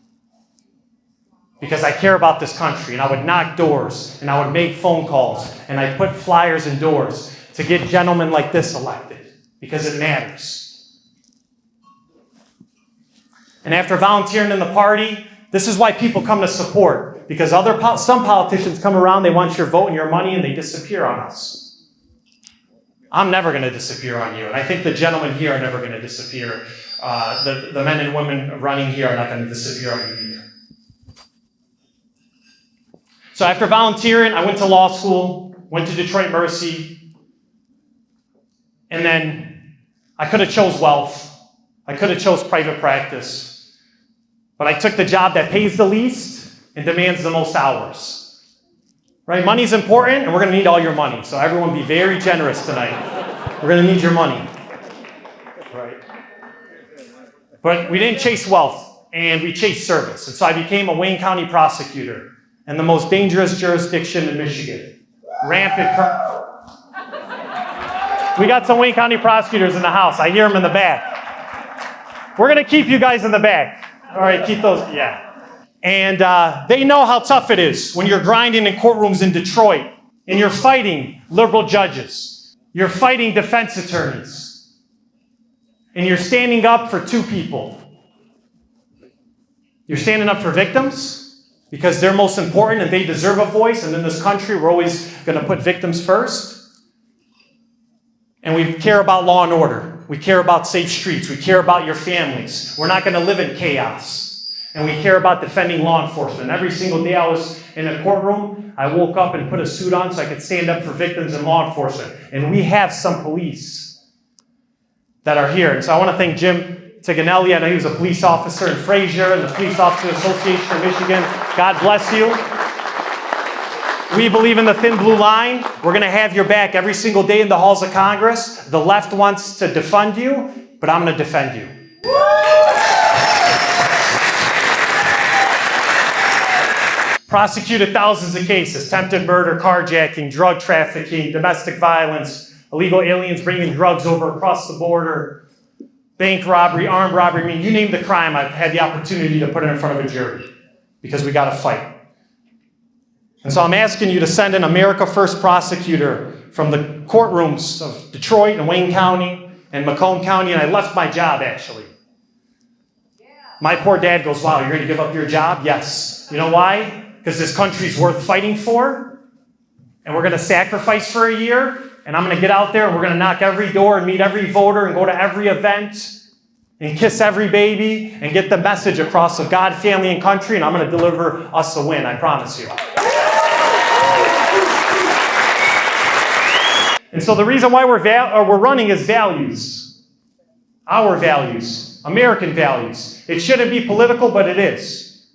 Because I care about this country, and I would knock doors, and I would make phone calls, and I put flyers in doors to get gentlemen like this elected, because it matters. And after volunteering in the party, this is why people come to support, because some politicians come around, they want your vote and your money, and they disappear on us. I'm never going to disappear on you. And I think the gentlemen here are never going to disappear. The men and women running here are not going to disappear on you either. So after volunteering, I went to law school, went to Detroit Mercy, and then I could have chose wealth. I could have chose private practice. But I took the job that pays the least and demands the most hours. Right? Money's important, and we're going to need all your money. So everyone be very generous tonight. We're going to need your money. Right? But we didn't chase wealth, and we chased service. And so I became a Wayne County prosecutor in the most dangerous jurisdiction in Michigan. Rampant crime. We got some Wayne County prosecutors in the house. I hear them in the back. We're going to keep you guys in the back. All right, keep those, yeah. And they know how tough it is when you're grinding in courtrooms in Detroit and you're fighting liberal judges. You're fighting defense attorneys. And you're standing up for two people. You're standing up for victims because they're most important and they deserve a voice. And in this country, we're always going to put victims first. And we care about law and order. We care about safe streets. We care about your families. We're not going to live in chaos. And we care about defending law enforcement. Every single day I was in a courtroom, I woke up and put a suit on so I could stand up for victims and law enforcement. And we have some police that are here. And so I want to thank Jim Tiganelli. I know he was a police officer in Fraser and the Police Officers Association of Michigan. God bless you. We believe in the thin blue line. We're going to have your back every single day in the halls of Congress. The left wants to defund you, but I'm going to defend you. Prosecuted thousands of cases: attempted murder, carjacking, drug trafficking, domestic violence, illegal aliens bringing drugs over across the border, bank robbery, armed robbery. I mean, you name the crime, I've had the opportunity to put it in front of a jury because we got to fight. And so I'm asking you to send an America First prosecutor from the courtrooms of Detroit and Wayne County and Macomb County, and I left my job, actually. My poor dad goes, wow, you're going to give up your job? Yes. You know why? Because this country's worth fighting for, and we're going to sacrifice for a year, and I'm going to get out there, and we're going to knock every door and meet every voter and go to every event and kiss every baby and get the message across of God, family, and country, and I'm going to deliver us a win, I promise you. And so the reason why we're running is values. Our values. American values. It shouldn't be political, but it is.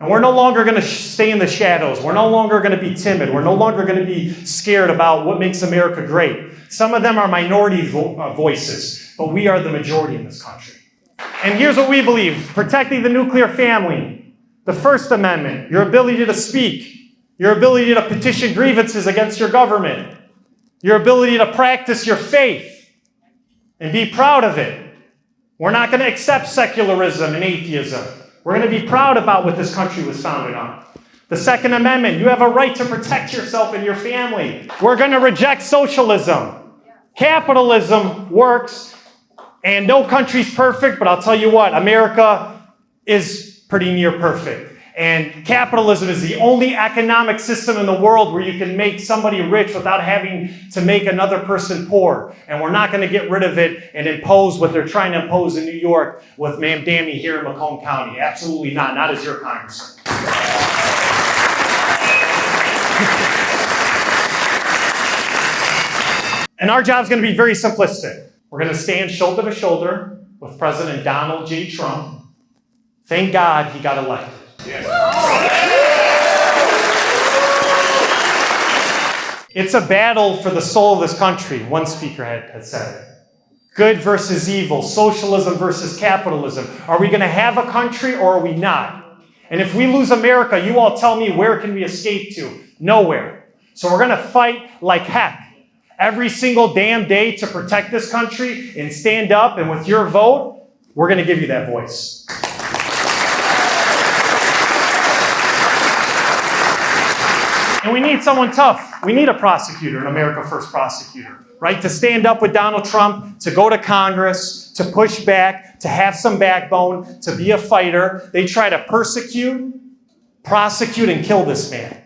And we're no longer going to stay in the shadows. We're no longer going to be timid. We're no longer going to be scared about what makes America great. Some of them are minority voices, but we are the majority in this country. And here's what we believe: protecting the nuclear family, the First Amendment, your ability to speak, your ability to petition grievances against your government, your ability to practice your faith and be proud of it. We're not going to accept secularism and atheism. We're going to be proud about what this country was founded on. The Second Amendment, you have a right to protect yourself and your family. We're going to reject socialism. Capitalism works, and no country's perfect, but I'll tell you what, America is pretty near perfect. And capitalism is the only economic system in the world where you can make somebody rich without having to make another person poor. And we're not going to get rid of it and impose what they're trying to impose in New York with Ma'am Dammy here in Macomb County. Absolutely not. Not as your congressman. And our job is going to be very simplistic. We're going to stand shoulder to shoulder with President Donald J. Trump. Thank God he got elected. It's a battle for the soul of this country, one speaker had said it. Good versus evil, socialism versus capitalism. Are we going to have a country or are we not? And if we lose America, you all tell me, where can we escape to? Nowhere. So we're going to fight like heck every single damn day to protect this country and stand up, and with your vote, we're going to give you that voice. And we need someone tough. We need a prosecutor, an America First prosecutor, right? To stand up with Donald Trump, to go to Congress, to push back, to have some backbone, to be a fighter. They try to persecute, prosecute, and kill this man.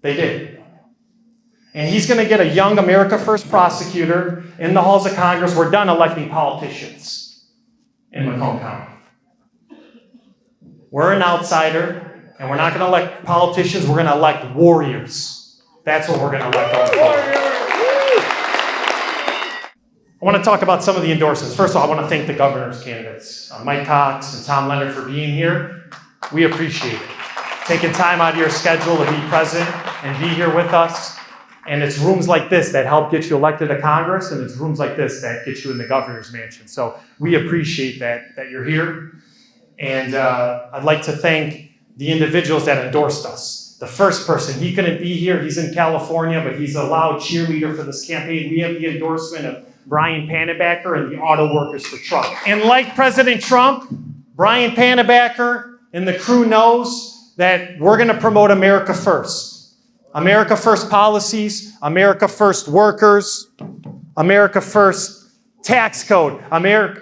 They did. And he's going to get a young America First prosecutor in the halls of Congress. We're done electing politicians in Macomb County. We're an outsider, and we're not going to elect politicians. We're going to elect warriors. That's what we're going to elect going forward. I want to talk about some of the endorsements. First of all, I want to thank the governor's candidates, Mike Cox and Tom Leonard, for being here. We appreciate it. Taking time out of your schedule to be present and be here with us. And it's rooms like this that help get you elected to Congress, and it's rooms like this that get you in the governor's mansion. So we appreciate that you're here. And I'd like to thank the individuals that endorsed us. The first person, he couldn't be here. He's in California, but he's a loud cheerleader for this campaign. We have the endorsement of Brian Pannebacker and the Auto Workers for Trump. And like President Trump, Brian Pannebacker and the crew knows that we're going to promote America First. America First policies, America First workers, America First tax code,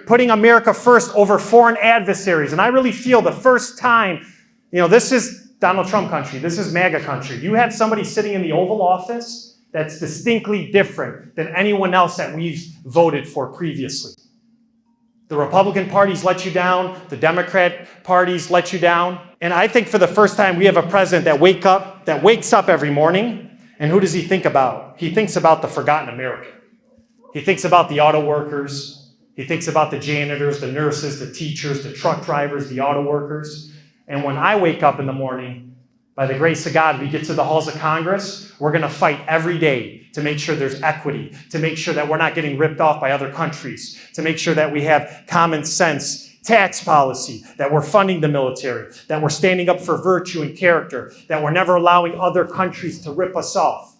putting America first over foreign adversaries. And I really feel the first time, this is Donald Trump country, this is MAGA country. You have somebody sitting in the Oval Office that's distinctly different than anyone else that we've voted for previously. The Republican parties let you down, the Democrat parties let you down. And I think for the first time we have a president that wakes up every morning, and who does he think about? He thinks about the forgotten American. He thinks about the auto workers. He thinks about the janitors, the nurses, the teachers, the truck drivers, the auto workers. And when I wake up in the morning, by the grace of God, we get to the halls of Congress, we're going to fight every day to make sure there's equity, to make sure that we're not getting ripped off by other countries, to make sure that we have common sense tax policy, that we're funding the military, that we're standing up for virtue and character, that we're never allowing other countries to rip us off.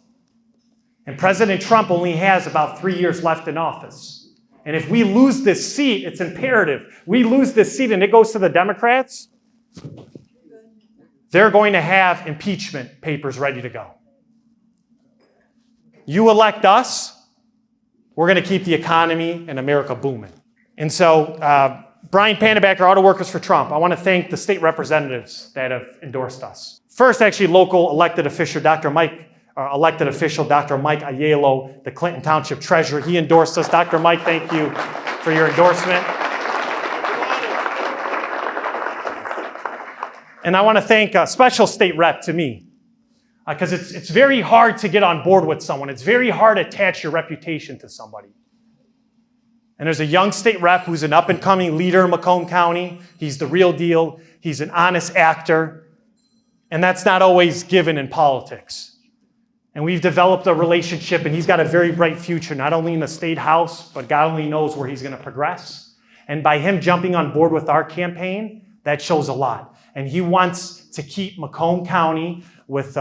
And President Trump only has about 3 years left in office. And if we lose this seat, it's imperative. We lose this seat and it goes to the Democrats, they're going to have impeachment papers ready to go. You elect us, we're going to keep the economy and America booming. And so, Brian Pannebacker, Auto Workers for Trump, I want to thank the state representatives that have endorsed us. First, actually, local elected official, Dr. Mike Aiello, the Clinton Township Treasurer. He endorsed us. Dr. Mike, thank you for your endorsement. And I want to thank a special state rep to me, because it's very hard to get on board with someone. It's very hard to attach your reputation to somebody. And there's a young state rep who's an up-and-coming leader in Macomb County. He's the real deal. He's an honest actor. And that's not always given in politics. And we've developed a relationship, and he's got a very bright future, not only in the state house, but God only knows where he's going to progress. And by him jumping on board with our campaign, that shows a lot. And he wants to keep Macomb County with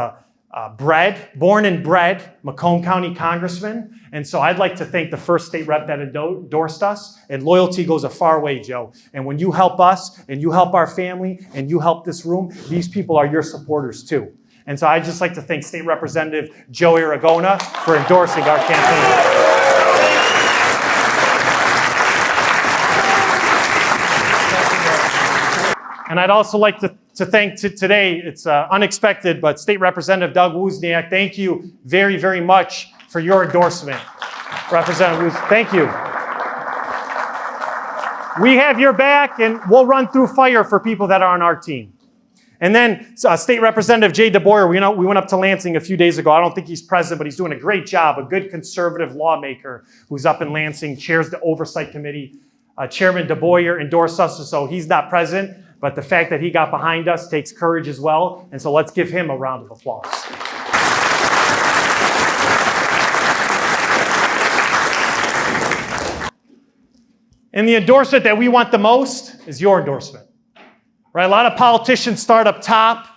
born and bred Macomb County congressman. And so I'd like to thank the first state rep that endorsed us. And loyalty goes a far way, Joe. And when you help us, and you help our family, and you help this room, these people are your supporters too. And so I'd just like to thank State Representative Joe Aragona for endorsing our campaign. And I'd also like to thank today, it's unexpected, but State Representative Doug Wozniak, thank you very, very much for your endorsement. Representative Wozniak, thank you. We have your back, and we'll run through fire for people that are on our team. And then State Representative Jay DeBoyer, we went up to Lansing a few days ago. I don't think he's present, but he's doing a great job, a good conservative lawmaker who's up in Lansing, chairs the Oversight Committee. Chairman DeBoyer endorsed us, so he's not present. But the fact that he got behind us takes courage as well. And so let's give him a round of applause. And the endorsement that we want the most is your endorsement. Right? A lot of politicians start up top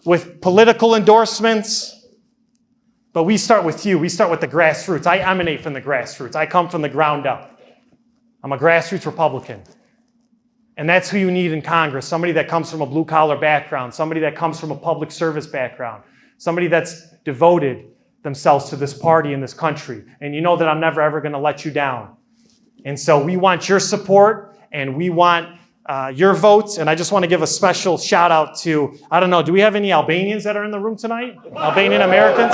with political endorsements. But we start with you. We start with the grassroots. I emanate from the grassroots. I come from the ground up. I'm a grassroots Republican. And that's who you need in Congress, somebody that comes from a blue-collar background, somebody that comes from a public service background, somebody that's devoted themselves to this party and this country. And you know that I'm never, ever going to let you down. And so we want your support, and we want your votes, and I just want to give a special shout out to, I don't know, do we have any Albanians that are in the room tonight? Albanian Americans?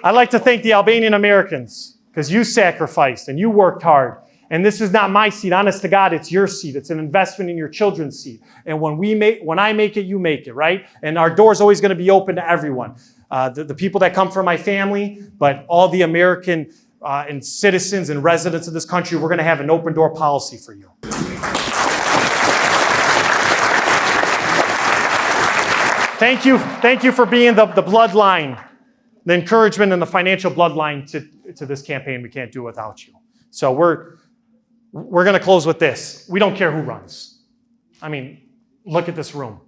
I'd like to thank the Albanian Americans, because you sacrificed and you worked hard. And this is not my seat. Honest to God, it's your seat. It's an investment in your children's seat. And when I make it, you make it, right? And our door's always going to be open to everyone. The people that come from my family, but all the American and citizens and residents of this country, we're going to have an open door policy for you. Thank you for being the bloodline, the encouragement and the financial bloodline to this campaign. We can't do it without you. So we're going to close with this. We don't care who runs. I mean, look at this room.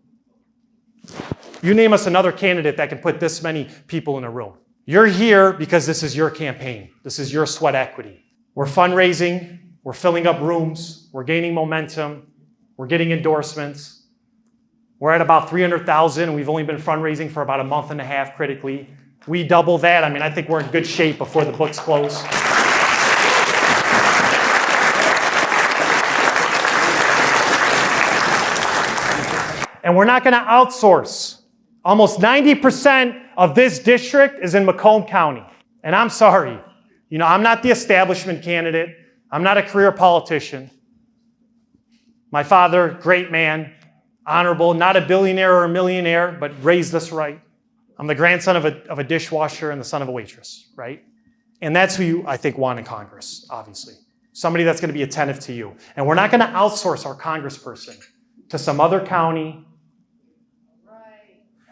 You name us another candidate that can put this many people in a room. You're here because this is your campaign. This is your sweat equity. We're fundraising. We're filling up rooms. We're gaining momentum. We're getting endorsements. We're at about 300,000, and we've only been fundraising for about a month and a half critically. We double that. I mean, I think we're in good shape before the books close. And we're not going to outsource. Almost 90% of this district is in Macomb County. And I'm sorry. You know, I'm not the establishment candidate. I'm not a career politician. My father, great man, honorable, not a billionaire or a millionaire, but raised us right. I'm the grandson of a dishwasher and the son of a waitress, right? And that's who you, I think, want in Congress, obviously. Somebody that's going to be attentive to you. And we're not going to outsource our congressperson to some other county.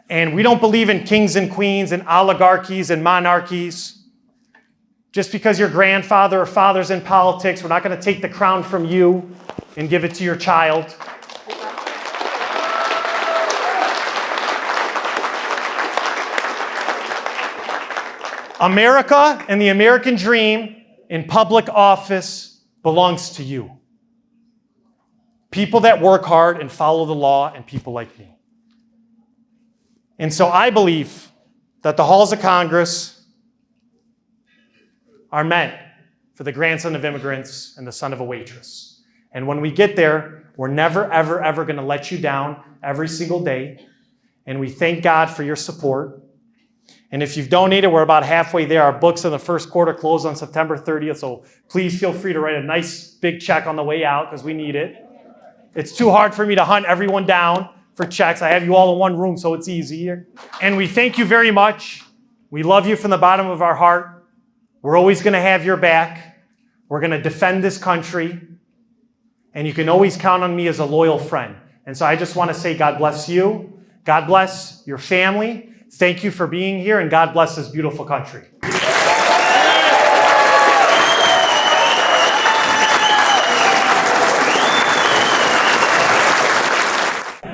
And we don't believe in kings and queens and oligarchies and monarchies. Just because your grandfather or father's in politics, we're not going to take the crown from you and give it to your child. America and the American dream in public office belongs to you. People that work hard and follow the law, and people like me. And so I believe that the halls of Congress are meant for the grandson of immigrants and the son of a waitress. And when we get there, we're never, ever, ever going to let you down every single day. And we thank God for your support. And if you've donated, we're about halfway there. Our books in the first quarter close on September 30th. So please feel free to write a nice big check on the way out because we need it. It's too hard for me to hunt everyone down for checks. I have you all in one room, so it's easier. And we thank you very much. We love you from the bottom of our heart. We're always going to have your back. We're going to defend this country. And you can always count on me as a loyal friend. And so I just want to say God bless you. God bless your family. Thank you for being here, and God bless this beautiful country.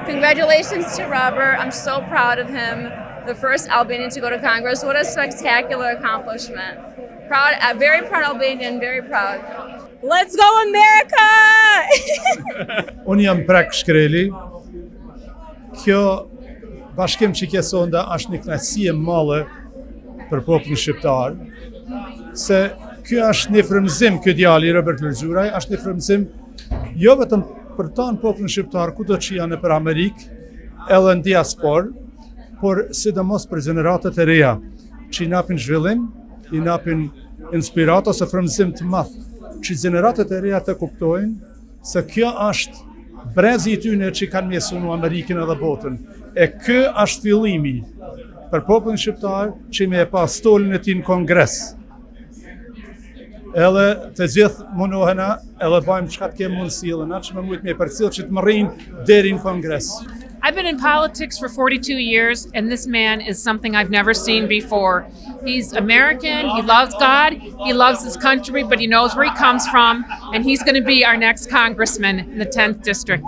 Congratulations to Robert. I'm so proud of him. The first Albanian to go to Congress. What a spectacular accomplishment. Proud, very proud Albanian, very proud. Let's go America! Unë jam prek shkreli. Kjo bashkim që ke sonda është një kënaqësi e madhe për popullin shqiptar, se ky është një frymëzim, ky djali Robert Lulgjuraj është një frymëzim jo vetëm për tan popullin shqiptar kudo që janë për Amerikë, edhe në diaspor, por sidomos për gjeneratat e reja që i napin zhvillim, i napin inspiratë ose frymëzim të madh, që gjeneratat e reja të kuptojnë se kjo është brezi i tyre që kanë mjesunu Amerikën edhe botën. E ky është fillimi për popullin shqiptar që me e pa stolin e tij në Kongres. Edhe të gjithë mundohena, edhe bëjmë çka të kemi mundësi, edhe na që më mujt me përcjell që të më rrinë deri në Kongres. I've been in politics for 42 years, and this man is something I've never seen before. He's American, he loves God, he loves his country, but he knows where he comes from, and he's going to be our next congressman in the 10th district.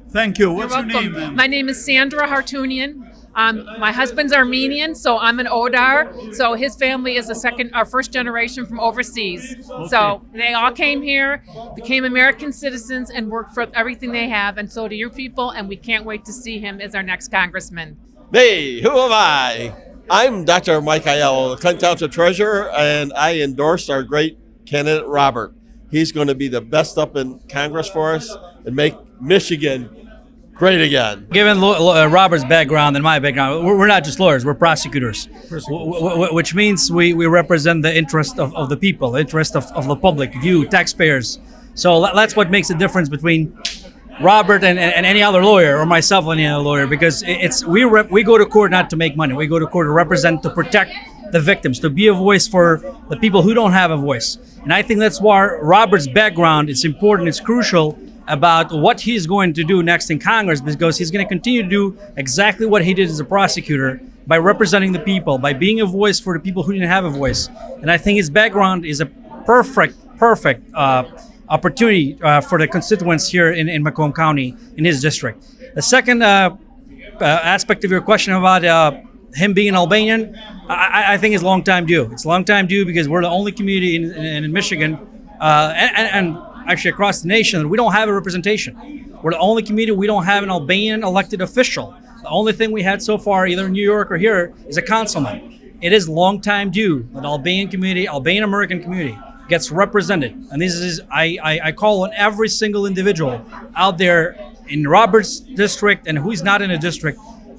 Thank you. What's You're your welcome. name, ma'am? My name is Sandra Hartunian. My husband's Armenian, so I'm an Odar. So his family is our first generation from overseas. Okay. So they all came here, became American citizens, and worked for everything they have. And so do your people, and we can't wait to see him as our next congressman. Me, who am I? I'm Dr. Mike Aiello, the Clinton Township Treasurer, and I endorsed our great candidate, Robert. He's going to be the best up in Congress for us and make Michigan great again. Given Robert's background and my background, we're not just lawyers, we're prosecutors, which means we represent the interest of the people, the interest of the public, you, taxpayers. So that's what makes the difference between Robert and any other lawyer, or myself or any other lawyer, because we go to court not to make money. We go to court to represent, to protect the victims, to be a voice for the people who don't have a voice. And I think that's why Robert's background is important, it's crucial about what he's going to do next in Congress, because he's going to continue to do exactly what he did as a prosecutor by representing the people, by being a voice for the people who didn't have a voice. And I think his background is a perfect opportunity for the constituents here in Macomb County, in his district. The second aspect of your question about him being an Albanian, I think is long time due. It's long time due because we're the only community in Michigan and actually across the nation that we don't have a representation. We're the only community we don't have an Albanian elected official. The only thing we had so far, either in New York or here, is a councilman. It is long time due that Albanian community, Albanian American community, gets represented. And this is, I call on every single individual out there in Robert's district and who's not in a district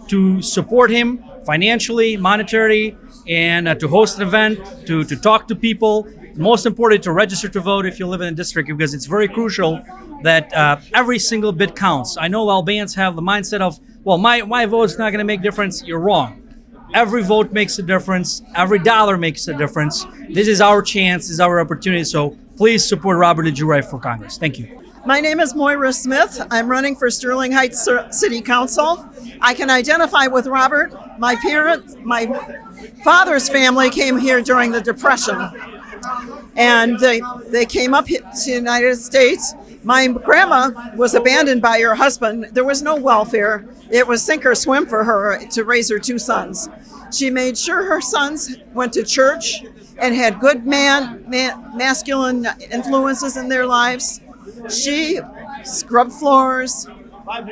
to support him financially, monetarily, and to host an event, to talk to people. Most important, to register to vote if you live in a district, because it's very crucial that every single bit counts. I know Albanians have the mindset of, well, my vote's not gonna make a difference. You're wrong. Every vote makes a difference. Every dollar makes a difference. This is our chance, this is our opportunity. So please support Robert Lulgjuraj for Congress. Thank you. My name is Moira Smith. I'm running for Sterling Heights City Council. I can identify with Robert. My father's family came here during the Depression, and they came up to the United States. My grandma was abandoned by her husband. There was no welfare. It was sink or swim for her to raise her two sons. She made sure her sons went to church and had good masculine influences in their lives. She scrubbed floors,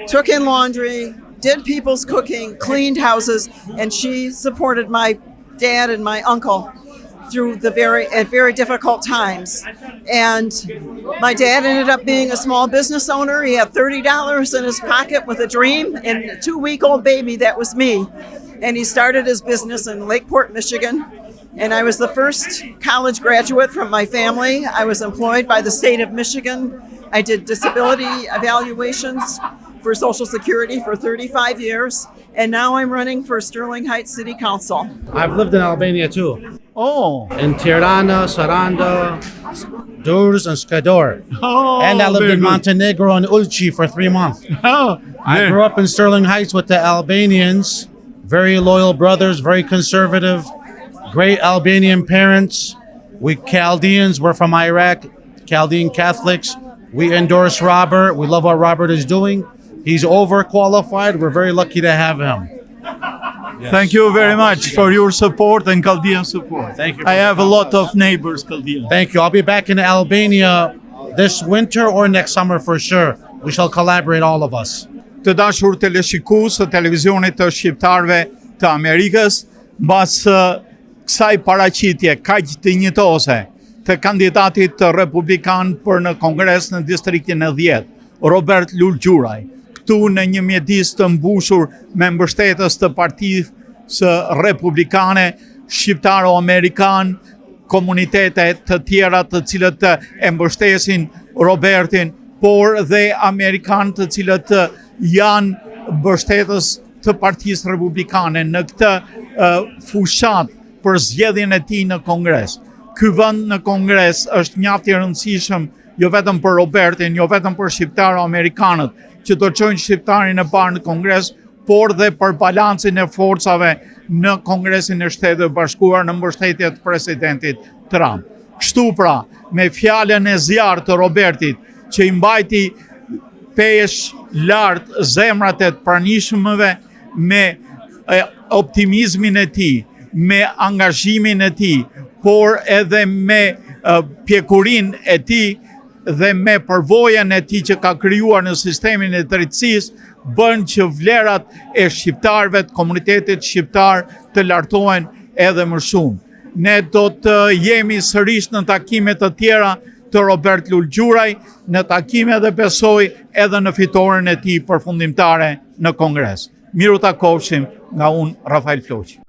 took in laundry, did people's cooking, cleaned houses, and she supported my dad and my uncle through the very difficult times. And my dad ended up being a small business owner. He had $30 in his pocket with a dream and a 2-week-old baby. That was me. And he started his business in Lakeport, Michigan. And I was the first college graduate from my family. I was employed by the state of Michigan. I did disability evaluations for Social Security for 35 years. And now I'm running for Sterling Heights City Council. I've lived in Albania too. Oh. In Tirana, Saranda, Durrës, and Skador. Oh, and I lived in good. Montenegro and Ulci for 3 months. Oh, I grew up in Sterling Heights with the Albanians. Very loyal brothers, very conservative, great Albanian parents. We Chaldeans, we're from Iraq, Chaldean Catholics. We endorse Robert. We love what Robert is doing. He's overqualified. We're very lucky to have him. Yes. Thank you very much for your support and Chaldean support. Thank you. I have a lot of neighbors Chaldean. Thank you. I'll be back in Albania this winter or next summer for sure. We shall collaborate, all of us. Të dashur teleshikues të televizionit të Shqiptarve të Amerikës, mbas kësaj paraqitje kaq të njëjtose të kandidatit të Republikan për në Kongres në distriktin e 10, Robert Lulgjuraj, këtu në një mjedis të mbushur me mbështetës të Partisë Republikane, Shqiptar Dhe Amerikan, komunitete të tjera të cilët e mbështesin Robertin, por dhe Amerikan të cilët janë mbështetës të Partisë Republikane në këtë fushat për zgjedhjen e tij në Kongres. Ky vend në Kongres është mjaft i rëndësishëm jo vetëm për Robertin, jo vetëm për shqiptarë amerikanët që do çojnë shqiptarin e parë në Kongres, por dhe për balancin e forcave në Kongresin e Shtetit Bashkuar në mbështetje të presidentit Trump. Kështu pra, me fjalën e zjarrt të Robertit që i mbajti pesh lart zemrat e të pranishmëve me optimizmin e tij, me angazhimin e tij, por edhe me pjekurinë e tij, dhe me përvojën e tij që ka krijuar në sistemin e drejtësisë, bën që vlerat e shqiptarëve të komunitetit shqiptar të lartohen edhe më shumë. Ne do të jemi sërish në takime të tjera të Robert Lulgjuraj, në takime dhe besoj edhe në fitoren e tij përfundimtare në Kongres. Miru takofshim nga unë, Rafael Floqi.